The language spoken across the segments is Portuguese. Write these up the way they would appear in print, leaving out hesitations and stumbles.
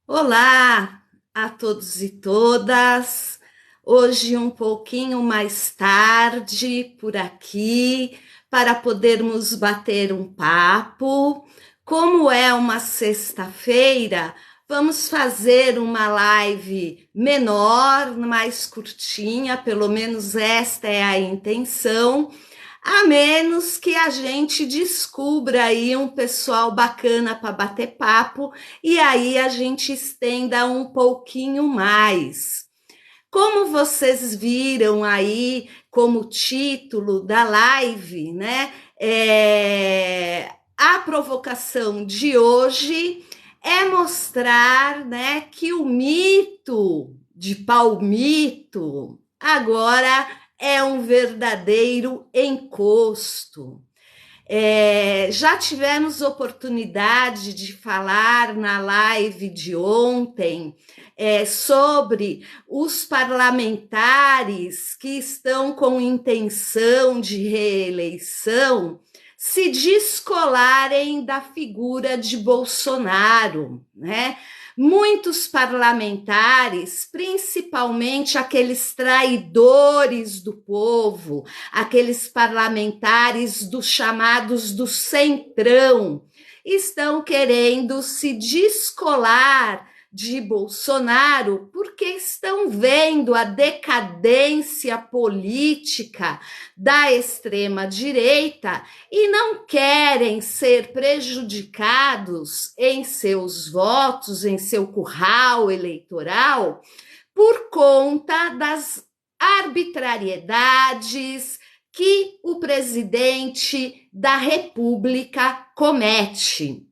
Olá a todos e todas. Hoje um pouquinho mais tarde por aqui para podermos bater um papo. Como é uma sexta-feira, vamos fazer uma live menor, mais curtinha, pelo menos esta é a intenção, a menos que a gente descubra aí um pessoal bacana para bater papo e aí a gente estenda um pouquinho mais. Como vocês viram aí como título da live, né? A provocação de hoje é mostrar, né, que o mito de Palmito agora é um verdadeiro encosto. Já tivemos oportunidade de falar na live de ontem sobre os parlamentares que estão com intenção de reeleição se descolarem da figura de Bolsonaro, né? Muitos parlamentares, principalmente aqueles traidores do povo, aqueles parlamentares dos chamados do centrão, estão querendo se descolar de Bolsonaro porque estão vendo a decadência política da extrema-direita e não querem ser prejudicados em seus votos, em seu curral eleitoral, por conta das arbitrariedades que o presidente da República comete.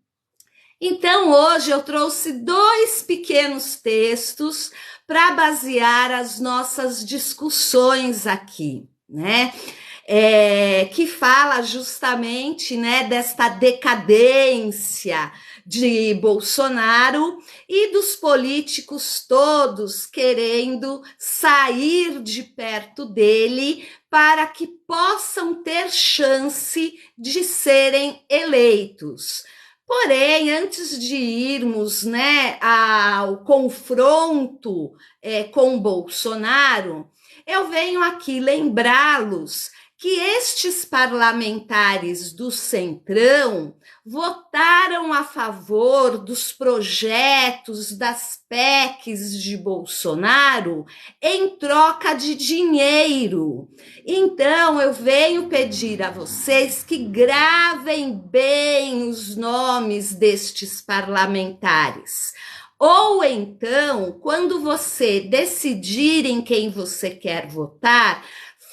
Então, hoje eu trouxe dois pequenos textos para basear as nossas discussões aqui, né? Que fala justamente, né, desta decadência de Bolsonaro e dos políticos todos querendo sair de perto dele para que possam ter chance de serem eleitos. Porém, antes de irmos, né, ao confronto com Bolsonaro, eu venho aqui lembrá-los que estes parlamentares do Centrão votaram a favor dos projetos das PECs de Bolsonaro em troca de dinheiro. Então, eu venho pedir a vocês que gravem bem os nomes destes parlamentares. Ou então, quando você decidir em quem você quer votar,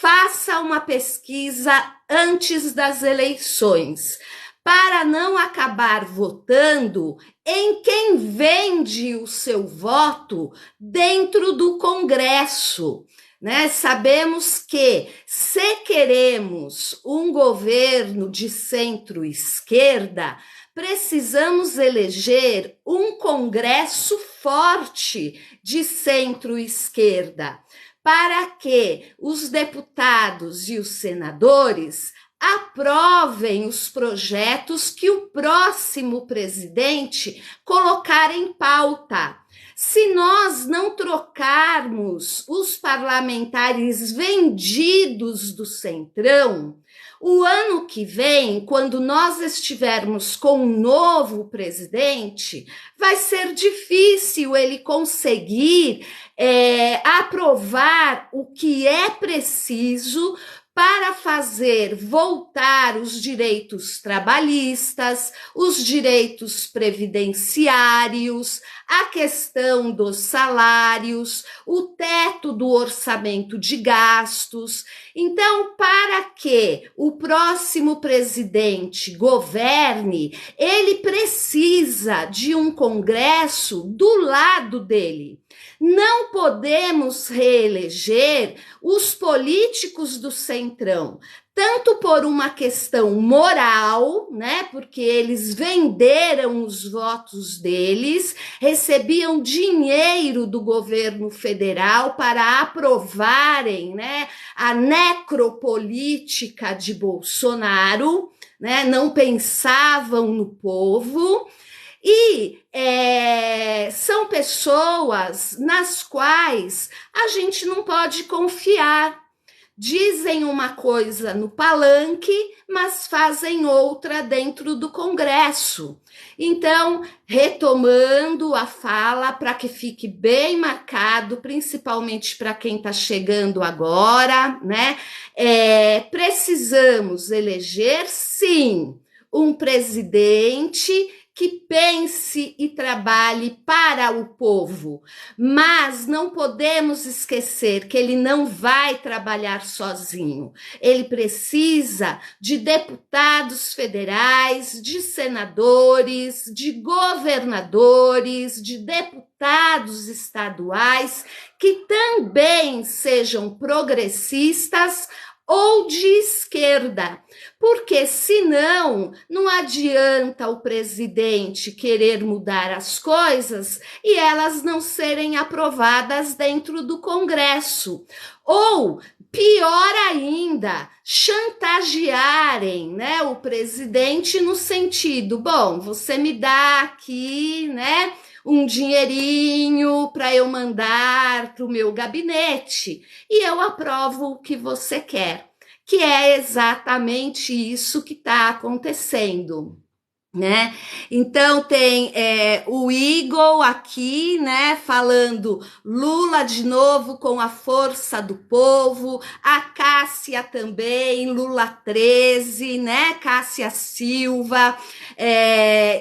faça uma pesquisa antes das eleições, para não acabar votando em quem vende o seu voto dentro do Congresso. Né? Sabemos que, se queremos um governo de centro-esquerda, precisamos eleger um Congresso forte de centro-esquerda, para que os deputados e os senadores aprovem os projetos que o próximo presidente colocar em pauta. Se nós não trocarmos os parlamentares vendidos do Centrão, o ano que vem, quando nós estivermos com um novo presidente, vai ser difícil ele conseguir aprovar o que é preciso para fazer voltar os direitos trabalhistas, os direitos previdenciários, a questão dos salários, o teto do orçamento de gastos. Então, para que o próximo presidente governe, ele precisa de um Congresso do lado dele. Não podemos reeleger os políticos do Centrão, tanto por uma questão moral, né? Porque eles venderam os votos deles, recebiam dinheiro do governo federal para aprovarem, né, a necropolítica de Bolsonaro, né? Não pensavam no povo. São pessoas nas quais a gente não pode confiar. Dizem uma coisa no palanque, mas fazem outra dentro do Congresso. Então, retomando a fala para que fique bem marcado, principalmente para quem está chegando agora, né? Precisamos eleger, sim, um presidente que pense e trabalhe para o povo, mas não podemos esquecer que ele não vai trabalhar sozinho. Ele precisa de deputados federais, de senadores, de governadores, de deputados estaduais que também sejam progressistas ou de esquerda, porque senão não adianta o presidente querer mudar as coisas e elas não serem aprovadas dentro do Congresso. Ou, pior ainda, chantagearem, né, o presidente no sentido, bom, você me dá aqui, né, um dinheirinho para eu mandar para o meu gabinete e eu aprovo o que você quer, que é exatamente isso que está acontecendo. Né? Então tem o Eagle aqui, né, falando Lula de novo com a força do povo, a Cássia também, Lula 13, né, Cássia Silva,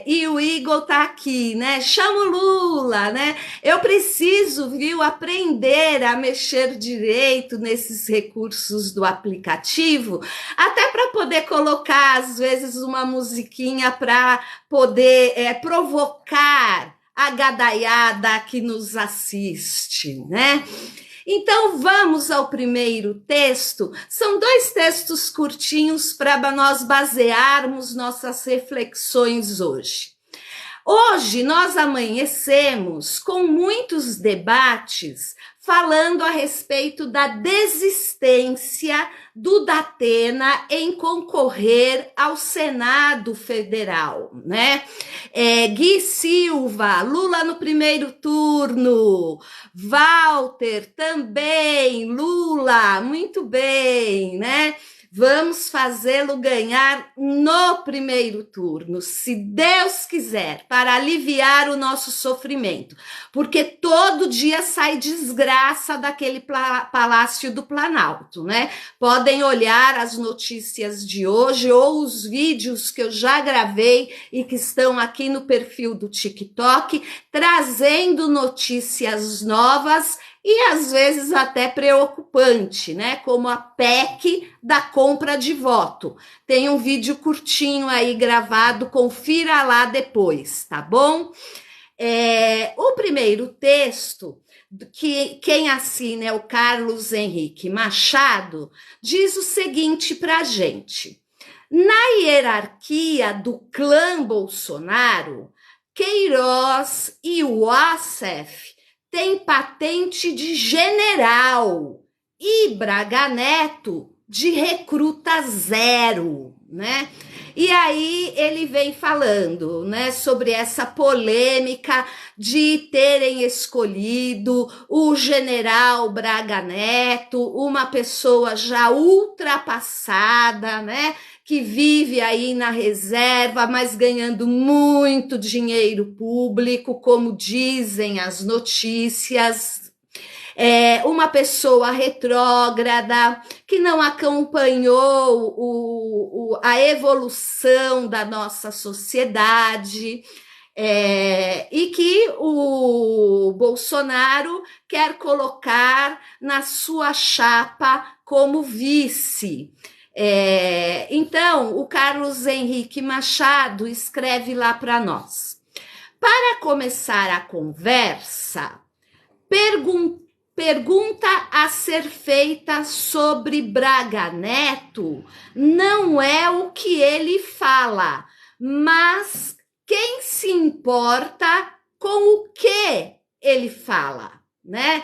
e o Eagle tá aqui, né, chama o Lula, né, eu preciso, viu, aprender a mexer direito nesses recursos do aplicativo, até para poder colocar às vezes uma musiquinha para poder provocar a gadaiada que nos assiste, né? Então vamos ao primeiro texto. São 2 textos curtinhos para nós basearmos nossas reflexões hoje. Hoje nós amanhecemos com muitos debates falando a respeito da desistência do Datena em concorrer ao Senado Federal, né? Gui Silva, Lula no primeiro turno, Walter também, Lula, muito bem, né? Vamos fazê-lo ganhar no primeiro turno, se Deus quiser, para aliviar o nosso sofrimento, porque todo dia sai desgraça daquele Palácio do Planalto, né? Podem olhar as notícias de hoje ou os vídeos que eu já gravei e que estão aqui no perfil do TikTok, trazendo notícias novas e às vezes até preocupante, né? Como a PEC da compra de voto. Tem um vídeo curtinho aí gravado, confira lá depois, tá bom? O primeiro texto, que quem assina é o Carlos Henrique Machado, diz o seguinte pra gente: na hierarquia do clã Bolsonaro, Queiroz e o Wassef tem patente de general e Braga Neto de recruta zero, né? E aí ele vem falando, né, sobre essa polêmica de terem escolhido o general Braga Neto, uma pessoa já ultrapassada, né, que vive aí na reserva, mas ganhando muito dinheiro público, como dizem as notícias. Uma pessoa retrógrada, que não acompanhou a evolução da nossa sociedade, e que o Bolsonaro quer colocar na sua chapa como vice. Então, o Carlos Henrique Machado escreve lá para nós: para começar a conversa, pergunta a ser feita sobre Braga Neto não é o que ele fala, mas quem se importa com o que ele fala, né?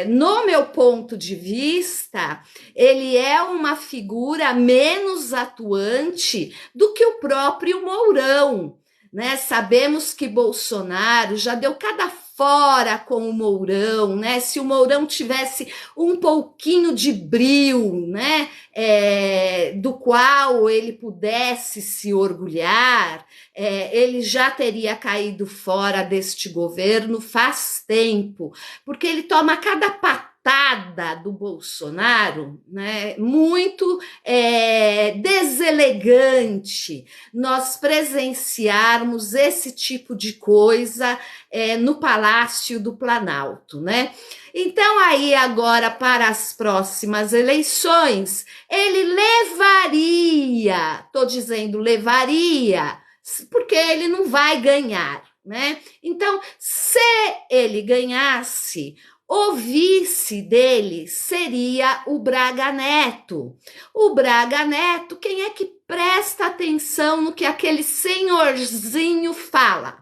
No meu ponto de vista, ele é uma figura menos atuante do que o próprio Mourão. né? Sabemos que Bolsonaro já deu cada fora com o Mourão, né? Se o Mourão tivesse um pouquinho de brio, né? Do qual ele pudesse se orgulhar, ele já teria caído fora deste governo faz tempo, porque ele toma cada patada do Bolsonaro, né, muito deselegante nós presenciarmos esse tipo de coisa no Palácio do Planalto, né? Então, aí agora para as próximas eleições, ele levaria, estou dizendo levaria, porque ele não vai ganhar, né? Então, se ele ganhasse, o vice dele seria o Braga Neto. O Braga Neto, quem é que presta atenção no que aquele senhorzinho fala?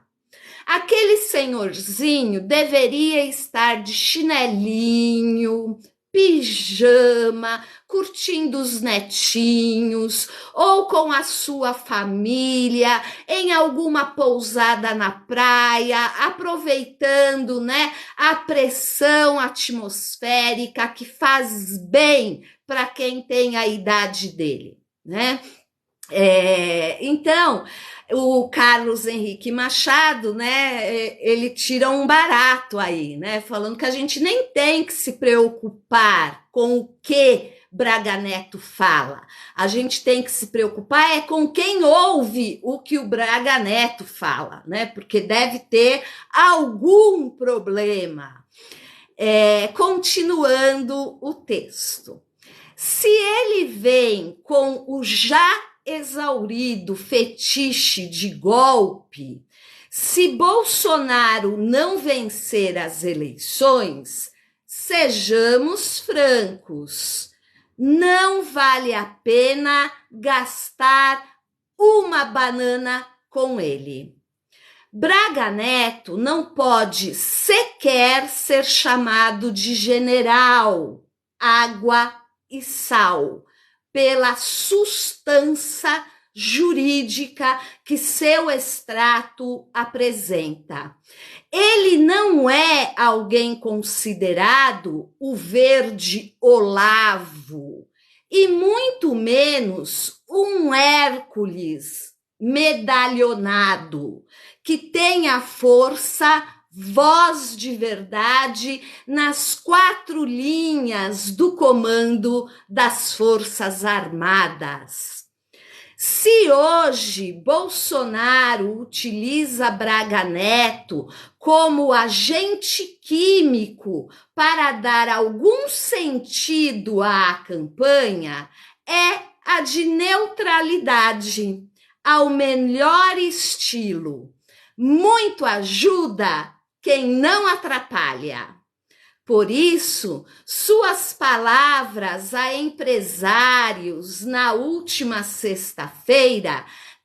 Aquele senhorzinho deveria estar de chinelinho, pijama, curtindo os netinhos, ou com a sua família, em alguma pousada na praia, aproveitando, né, a pressão atmosférica que faz bem para quem tem a idade dele, né? Então, o Carlos Henrique Machado, né, ele tira um barato aí, né, falando que a gente nem tem que se preocupar com o que Braga Neto fala. A gente tem que se preocupar com quem ouve o que o Braga Neto fala, né, porque deve ter algum problema. Continuando o texto. Se ele vem com o já exaurido fetiche de golpe, se Bolsonaro não vencer as eleições, sejamos francos, não vale a pena gastar uma banana com ele. Braga Neto não pode sequer ser chamado de general, água e sal, pela substância jurídica que seu extrato apresenta. Ele não é alguém considerado o verde Olavo, e muito menos um Hércules medalhonado, que tenha força, voz de verdade nas 4 linhas do comando das Forças Armadas. Se hoje Bolsonaro utiliza Braga Neto como agente químico para dar algum sentido à campanha, é a de neutralidade, ao melhor estilo. Muito ajuda quem não atrapalha. Por isso, suas palavras a empresários na última sexta-feira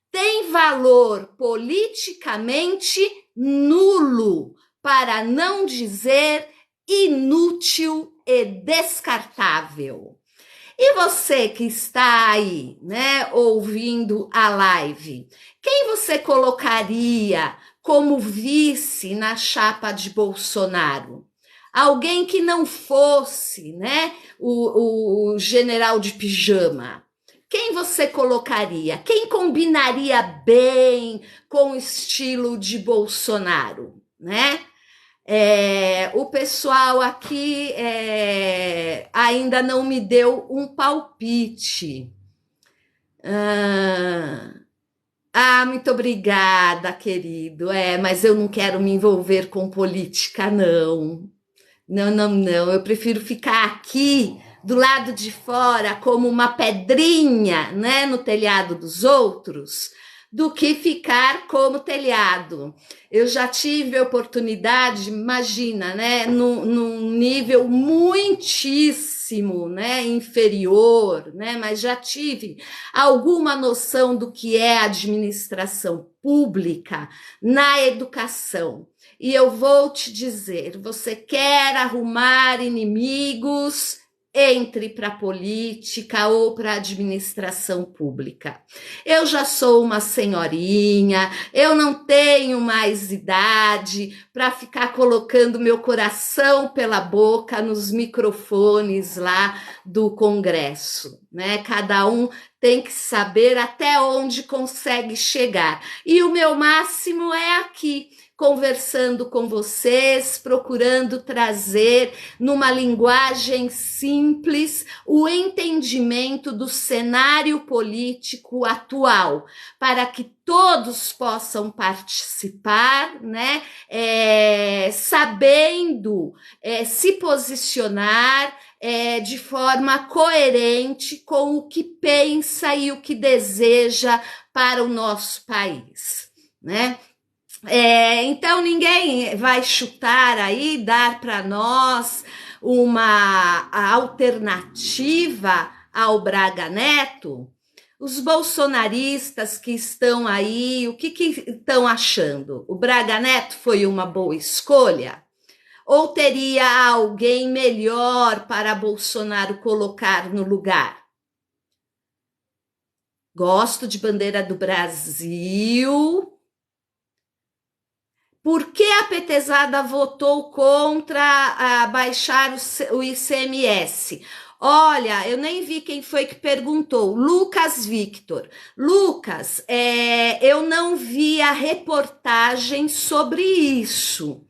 têm valor politicamente nulo, para não dizer inútil e descartável. E você que está aí, né, ouvindo a live, quem você colocaria como vice na chapa de Bolsonaro? Alguém que não fosse, né, o general de pijama. Quem você colocaria? Quem combinaria bem com o estilo de Bolsonaro, né? O pessoal aqui ainda não me deu um palpite. Muito obrigada, querido. Mas eu não quero me envolver com política, não. Não. Eu prefiro ficar aqui do lado de fora como uma pedrinha, né, no telhado dos outros, do que ficar como telhado. Eu já tive a oportunidade, imagina, né, num nível muitíssimo, né, inferior, né, mas já tive alguma noção do que é administração pública na educação. E eu vou te dizer, você quer arrumar inimigos, entre para a política ou para a administração pública. Eu já sou uma senhorinha, eu não tenho mais idade para ficar colocando meu coração pela boca nos microfones lá do Congresso, né? Cada um tem que saber até onde consegue chegar. E o meu máximo é aqui, conversando com vocês, procurando trazer numa linguagem simples o entendimento do cenário político atual, para que todos possam participar, né? Sabendo se posicionar de forma coerente com o que pensa e o que deseja para o nosso país, né? Então ninguém vai chutar aí, dar para nós uma alternativa ao Braga Neto. Os bolsonaristas que estão aí, o que estão achando? O Braga Neto foi uma boa escolha? Ou teria alguém melhor para Bolsonaro colocar no lugar? Gosto de bandeira do Brasil. Por que a petezada votou contra baixar o ICMS? Olha, eu nem vi quem foi que perguntou. Lucas Victor. Lucas, eu não vi a reportagem sobre isso.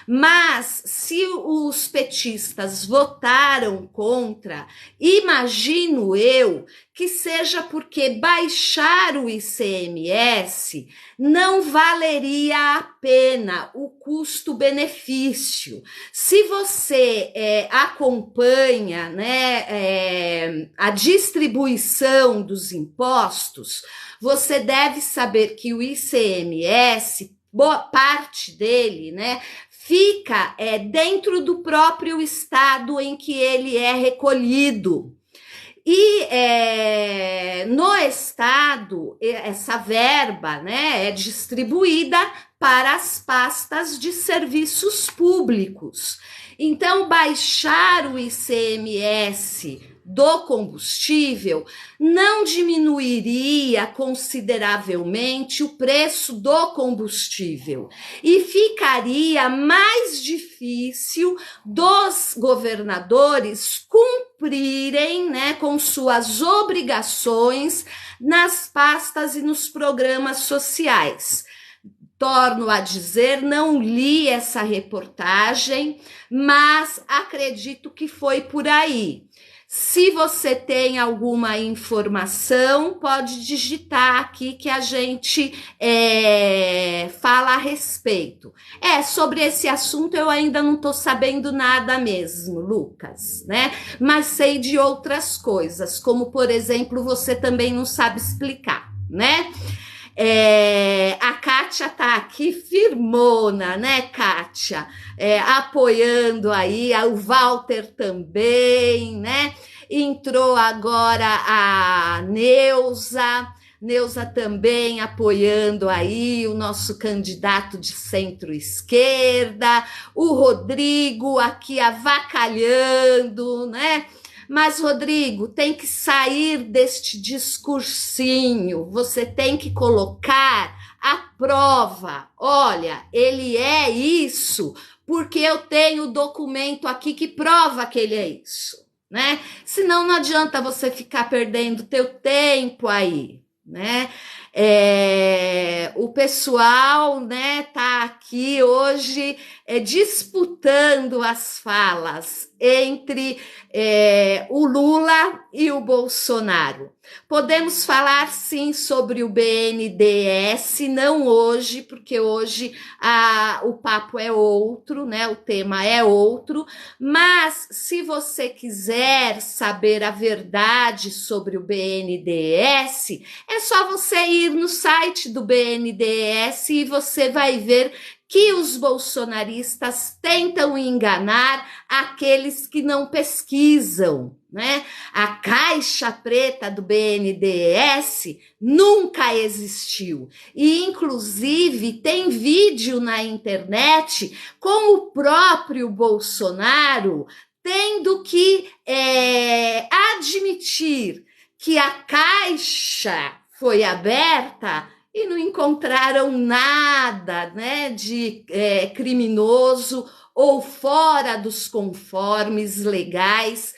Mas se os petistas votaram contra, imagino eu que seja porque baixar o ICMS não valeria a pena o custo-benefício. Se você acompanha, né, a distribuição dos impostos, você deve saber que o ICMS, boa parte dele, né, fica dentro do próprio estado em que ele é recolhido. E no estado, essa verba, né, é distribuída para as pastas de serviços públicos. Então, baixar o ICMS do combustível não diminuiria consideravelmente o preço do combustível e ficaria mais difícil dos governadores cumprirem, né, com suas obrigações nas pastas e nos programas sociais. Torno a dizer, não li essa reportagem, mas acredito que foi por aí. Se você tem alguma informação, pode digitar aqui que a gente fala a respeito. Sobre esse assunto eu ainda não estou sabendo nada mesmo, Lucas, né? Mas sei de outras coisas, como, por exemplo, você também não sabe explicar, né? A Kátia tá aqui firmona, né, Kátia? Apoiando aí, o Walter também, né? Entrou agora a Neuza também apoiando aí o nosso candidato de centro-esquerda, o Rodrigo aqui avacalhando, né? Mas, Rodrigo, tem que sair deste discursinho, você tem que colocar a prova. Olha, ele é isso, porque eu tenho o documento aqui que prova que ele é isso, né? Senão não adianta você ficar perdendo teu tempo aí, né? O pessoal, né, tá aqui hoje disputando as falas entre o Lula e o Bolsonaro. Podemos falar sim sobre o BNDES, não hoje, porque hoje o papo é outro, né? O tema é outro, mas se você quiser saber a verdade sobre o BNDES, é só você ir no site do BNDES e você vai ver que os bolsonaristas tentam enganar aqueles que não pesquisam, né? A caixa preta do BNDES nunca existiu. E, inclusive, tem vídeo na internet com o próprio Bolsonaro tendo que admitir que a caixa foi aberta e não encontraram nada, né, de criminoso ou fora dos conformes legais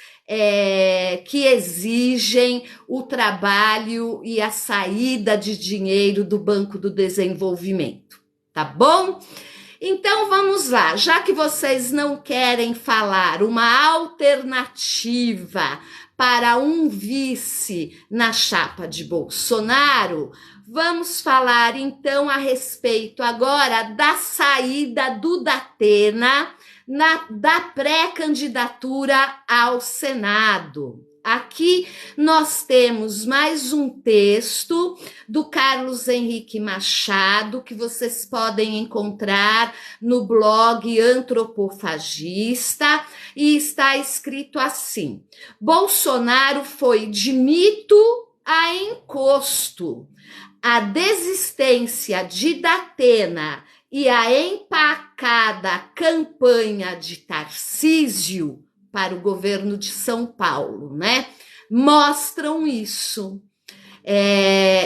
que exigem o trabalho e a saída de dinheiro do Banco do Desenvolvimento, tá bom? Então vamos lá, já que vocês não querem falar uma alternativa para um vice na chapa de Bolsonaro, vamos falar então a respeito agora da saída do Datena da pré-candidatura ao Senado. Aqui nós temos mais um texto do Carlos Henrique Machado, que vocês podem encontrar no blog Antropofagista, e está escrito assim: Bolsonaro foi de mito a encosto. A desistência de Datena e a empacada campanha de Tarcísio para o governo de São Paulo, né? Mostram isso.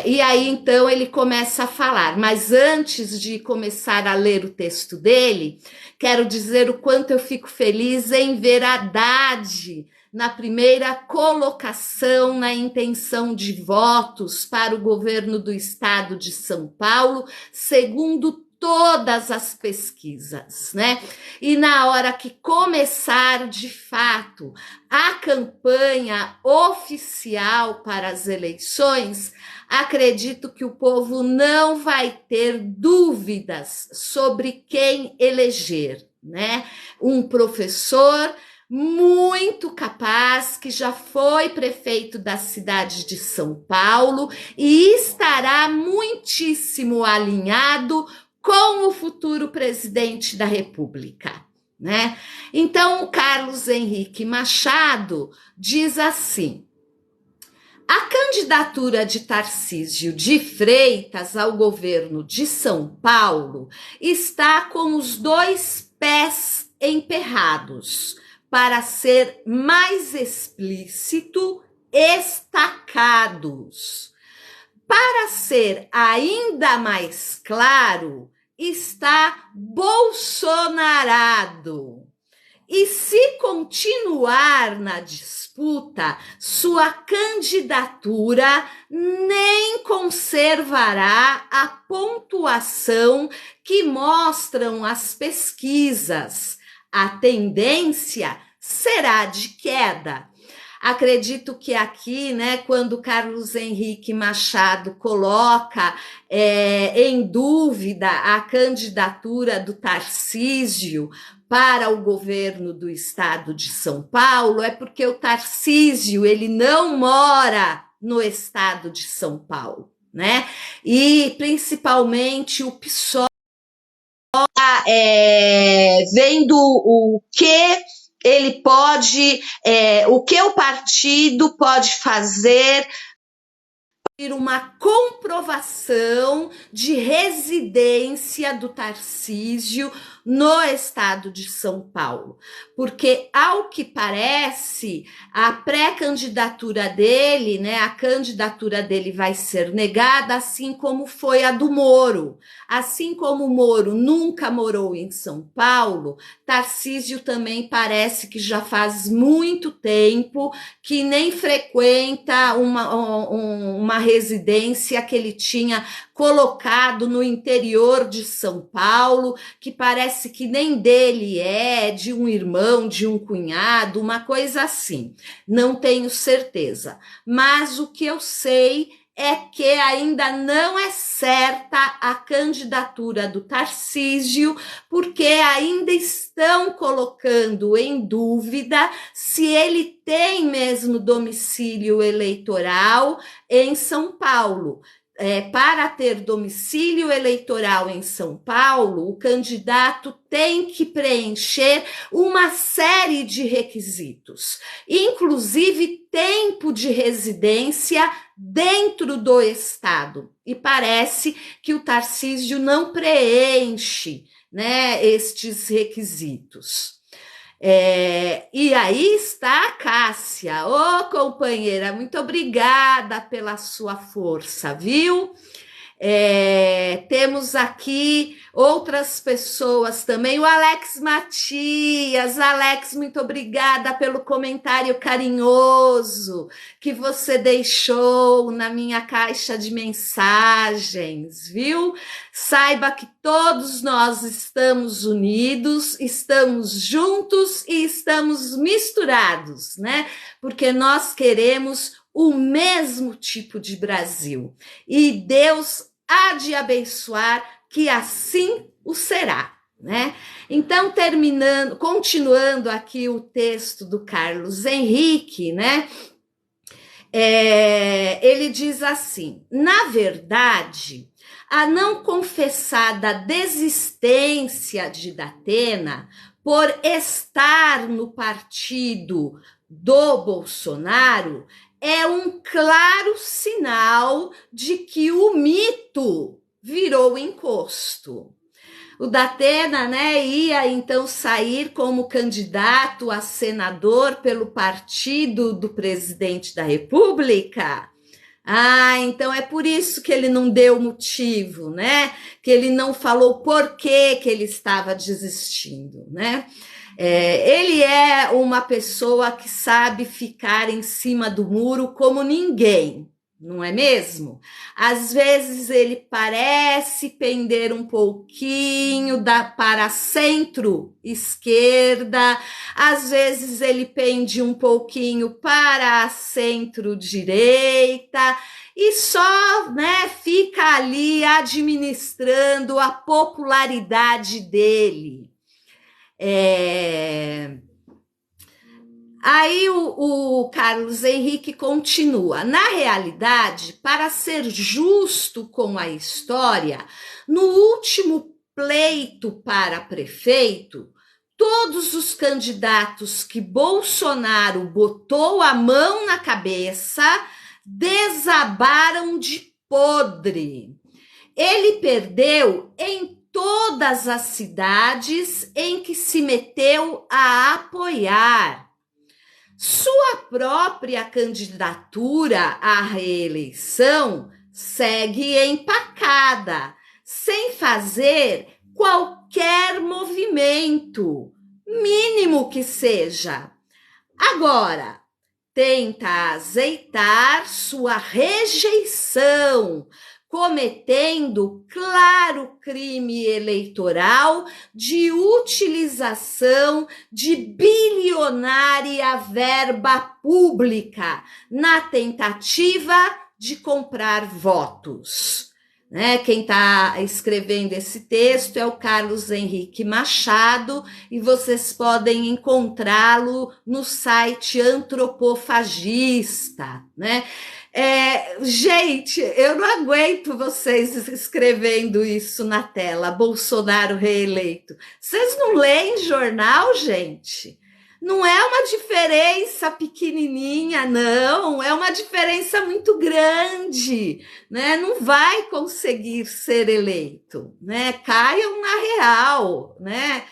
E aí, então, ele começa a falar. Mas antes de começar a ler o texto dele, quero dizer o quanto eu fico feliz em ver Haddad na primeira colocação na intenção de votos para o governo do estado de São Paulo, segundo todas as pesquisas, né? E na hora que começar de fato a campanha oficial para as eleições, acredito que o povo não vai ter dúvidas sobre quem eleger, né? Um professor muito capaz, que já foi prefeito da cidade de São Paulo e estará muitíssimo alinhado com o futuro presidente da República, né? Então, o Carlos Henrique Machado diz assim: a candidatura de Tarcísio de Freitas ao governo de São Paulo está com os dois pés emperrados. Para ser mais explícito, estacados. Para ser ainda mais claro, está bolsonarado. E se continuar na disputa, sua candidatura nem conservará a pontuação que mostram as pesquisas. A tendência será de queda. Acredito que aqui, né, quando Carlos Henrique Machado coloca em dúvida a candidatura do Tarcísio para o governo do estado de São Paulo, é porque o Tarcísio, ele não mora no estado de São Paulo, né? E principalmente o PSOL vendo o que ele pode, o que o partido pode fazer, uma comprovação de residência do Tarcísio no estado de São Paulo, porque ao que parece a pré-candidatura dele, né, a candidatura dele vai ser negada, assim como foi a do Moro. Assim como o Moro nunca morou em São Paulo, Tarcísio também parece que já faz muito tempo que nem frequenta uma residência que ele tinha colocado no interior de São Paulo, que parece que nem dele de um irmão, de um cunhado, uma coisa assim. Não tenho certeza. Mas o que eu sei é que ainda não é certa a candidatura do Tarcísio, porque ainda estão colocando em dúvida se ele tem mesmo domicílio eleitoral em São Paulo. Para ter domicílio eleitoral em São Paulo, o candidato tem que preencher uma série de requisitos, inclusive tempo de residência dentro do estado. E parece que o Tarcísio não preenche, né, estes requisitos. E aí está a Cássia. Ô, companheira, muito obrigada pela sua força, viu? Temos aqui outras pessoas também, o Alex Matias. Alex, muito obrigada pelo comentário carinhoso que você deixou na minha caixa de mensagens, viu? Saiba que todos nós estamos unidos, estamos juntos e estamos misturados, né? Porque nós queremos o mesmo tipo de Brasil. E Deus há de abençoar, que assim o será, né? Então, continuando aqui o texto do Carlos Henrique, né? Ele diz assim: na verdade, a não confessada desistência de Datena por estar no partido do Bolsonaro é um claro sinal de que o mito virou encosto. O Datena, né, ia então sair como candidato a senador pelo partido do presidente da República. Então é por isso que ele não deu motivo, né? Que ele não falou por que ele estava desistindo, né? Ele é uma pessoa que sabe ficar em cima do muro como ninguém, não é mesmo? Às vezes ele parece pender um pouquinho para centro-esquerda, às vezes ele pende um pouquinho para a centro-direita e só, né, fica ali administrando a popularidade dele. Aí o Carlos Henrique continua. Na realidade, para ser justo com a história, no último pleito para prefeito, todos os candidatos que Bolsonaro botou a mão na cabeça desabaram de podre. Ele perdeu em todas as cidades em que se meteu a apoiar. Sua própria candidatura à reeleição segue empacada, sem fazer qualquer movimento, mínimo que seja. Agora, tenta azeitar sua rejeição, cometendo claro crime eleitoral de utilização de bilionária verba pública na tentativa de comprar votos. Né? Quem está escrevendo esse texto é o Carlos Henrique Machado e vocês podem encontrá-lo no site Antropofagista, né? Gente, eu não aguento vocês escrevendo isso na tela, Bolsonaro reeleito. Vocês não leem jornal, gente? Não é uma diferença pequenininha, não, é uma diferença muito grande, né? Não vai conseguir ser eleito, né? Caiam na real, né?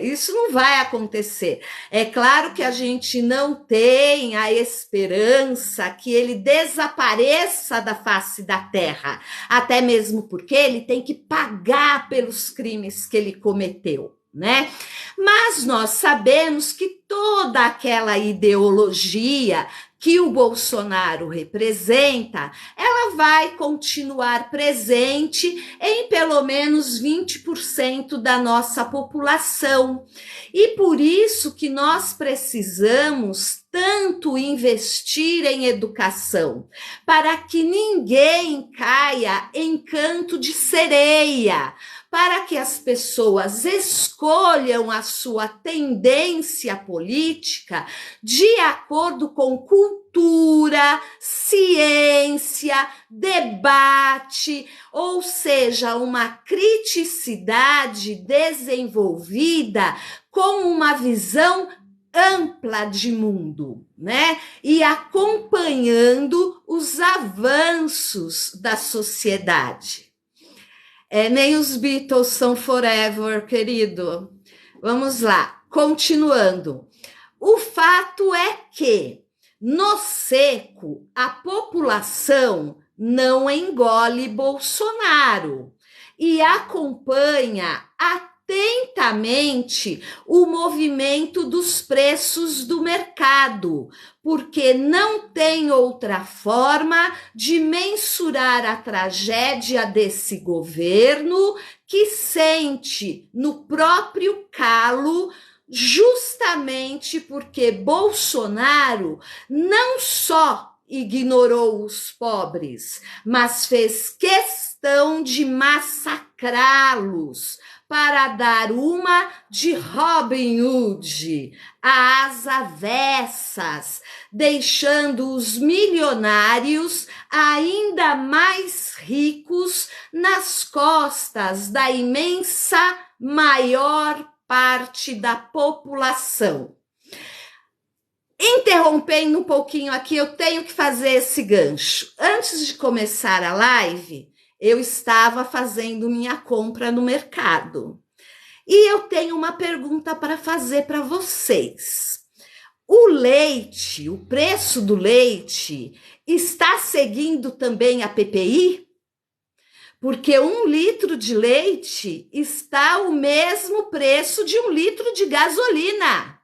Isso não vai acontecer. É claro que a gente não tem a esperança que ele desapareça da face da terra, até mesmo porque ele tem que pagar pelos crimes que ele cometeu, né? Mas nós sabemos que toda aquela ideologia que o Bolsonaro representa, ela vai continuar presente em pelo menos 20% da nossa população. E por isso que nós precisamos tanto investir em educação, para que ninguém caia em canto de sereia, para que as pessoas escolham a sua tendência política de acordo com cultura, ciência, debate, ou seja, uma criticidade desenvolvida com uma visão ampla de mundo, né? E acompanhando os avanços da sociedade. Nem os Beatles são forever, querido. Vamos lá. Continuando, o fato é que no seco a população não engole Bolsonaro e acompanha atentamente o movimento dos preços do mercado, porque não tem outra forma de mensurar a tragédia desse governo que sente no próprio calo, justamente porque Bolsonaro não só ignorou os pobres, mas fez questão de massacrá-los para dar uma de Robin Hood, às avessas, deixando os milionários ainda mais ricos nas costas da imensa maior parte da população. Interrompendo um pouquinho aqui, eu tenho que fazer esse gancho. Antes de começar a live, eu estava fazendo minha compra no mercado. E eu tenho uma pergunta para fazer para vocês. O leite, o preço do leite, está seguindo também a PPI? Porque 1 litro de leite está o mesmo preço de 1 litro de gasolina.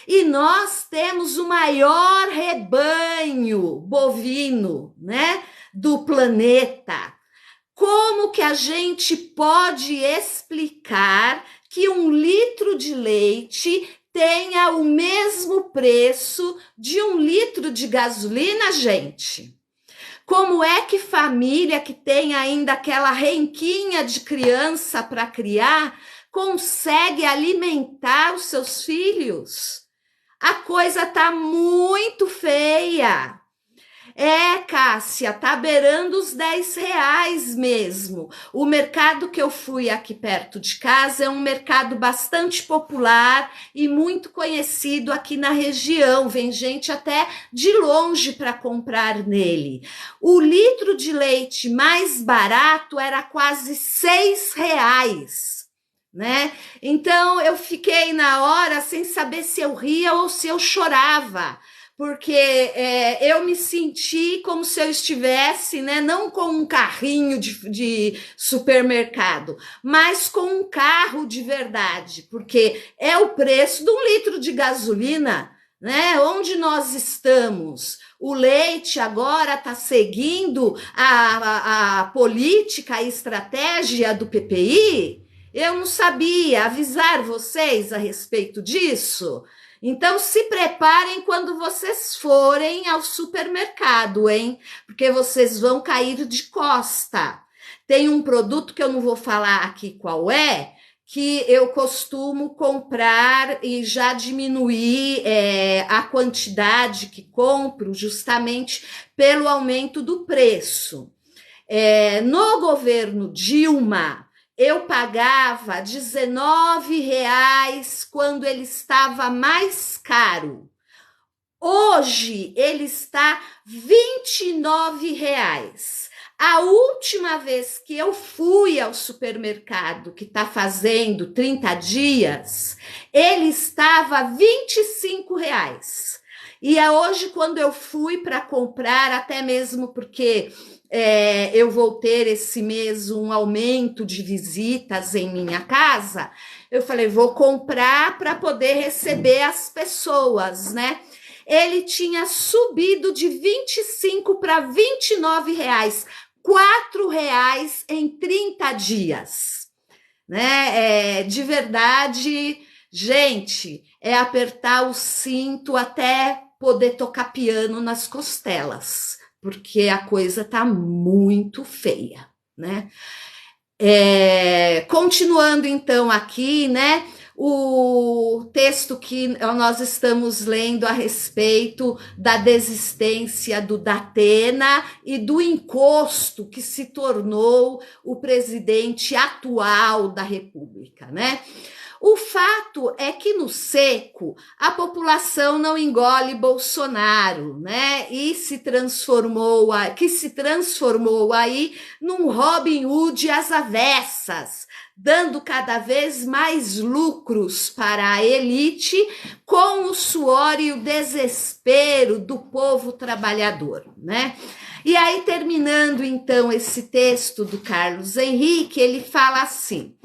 E nós temos o maior rebanho bovino, né, do planeta. Como que a gente pode explicar que 1 litro de leite tenha o mesmo preço de 1 litro de gasolina, gente? Como é que família que tem ainda aquela renquinha de criança para criar consegue alimentar os seus filhos? A coisa tá muito feia. Cássia, tá beirando os R$ 10 mesmo. O mercado que eu fui aqui perto de casa é um mercado bastante popular e muito conhecido aqui na região. Vem gente até de longe para comprar nele. O litro de leite mais barato era quase R$ 6. Né? Então eu fiquei na hora sem saber se eu ria ou se eu chorava, porque eu me senti como se eu estivesse, né, não com um carrinho de supermercado, mas com um carro de verdade, porque é o preço de 1 litro de gasolina, né? Onde nós estamos? O leite agora está seguindo a política, a estratégia do PPI? Eu não sabia avisar vocês a respeito disso. Então, se preparem quando vocês forem ao supermercado, hein? Porque vocês vão cair de costa. Tem um produto que eu não vou falar aqui qual é, que eu costumo comprar e já diminuir a quantidade que compro justamente pelo aumento do preço. No governo Dilma, eu pagava R$ 19 quando ele estava mais caro. Hoje ele está R$ 29. A última vez que eu fui ao supermercado, que está fazendo 30 dias, ele estava R$ 25. E hoje, quando eu fui para comprar, até mesmo porque eu vou ter esse mês um aumento de visitas em minha casa, eu falei, vou comprar para poder receber as pessoas, né? Ele tinha subido de 25 para R$ 29, R$ 4 em 30 dias, né? De verdade, gente, é apertar o cinto até poder tocar piano nas costelas, porque a coisa tá muito feia, né? Continuando então aqui, né? O texto que nós estamos lendo a respeito da desistência do Datena e do encosto que se tornou o presidente atual da República, né? O fato é que no seco a população não engole Bolsonaro, né? E se transformou aí num Robin Hood às avessas, dando cada vez mais lucros para a elite, com o suor e o desespero do povo trabalhador, né? E aí, terminando então esse texto do Carlos Henrique, ele fala assim: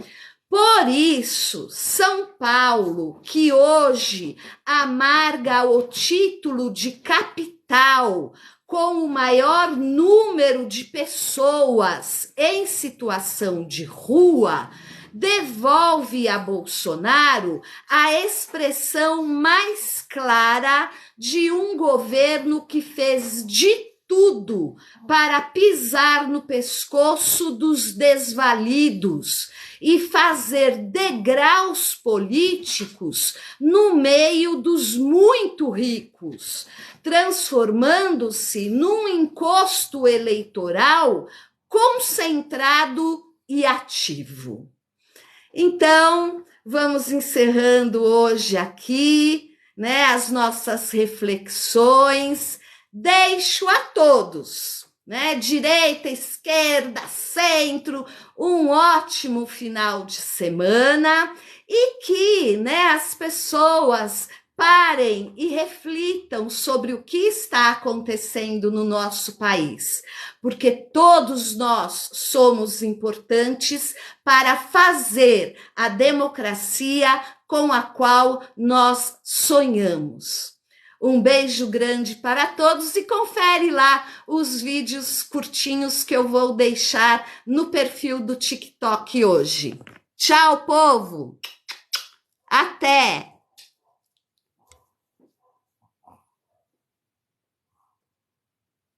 por isso, São Paulo, que hoje amarga o título de capital com o maior número de pessoas em situação de rua, devolve a Bolsonaro a expressão mais clara de um governo que fez de tudo para pisar no pescoço dos desvalidos e fazer degraus políticos no meio dos muito ricos, transformando-se num encosto eleitoral concentrado e ativo. Então, vamos encerrando hoje aqui, né, as nossas reflexões. Deixo a todos, né, direita, esquerda, centro, um ótimo final de semana e que, né, as pessoas parem e reflitam sobre o que está acontecendo no nosso país, porque todos nós somos importantes para fazer a democracia com a qual nós sonhamos. Um beijo grande para todos e confere lá os vídeos curtinhos que eu vou deixar no perfil do TikTok hoje. Tchau, povo! Até!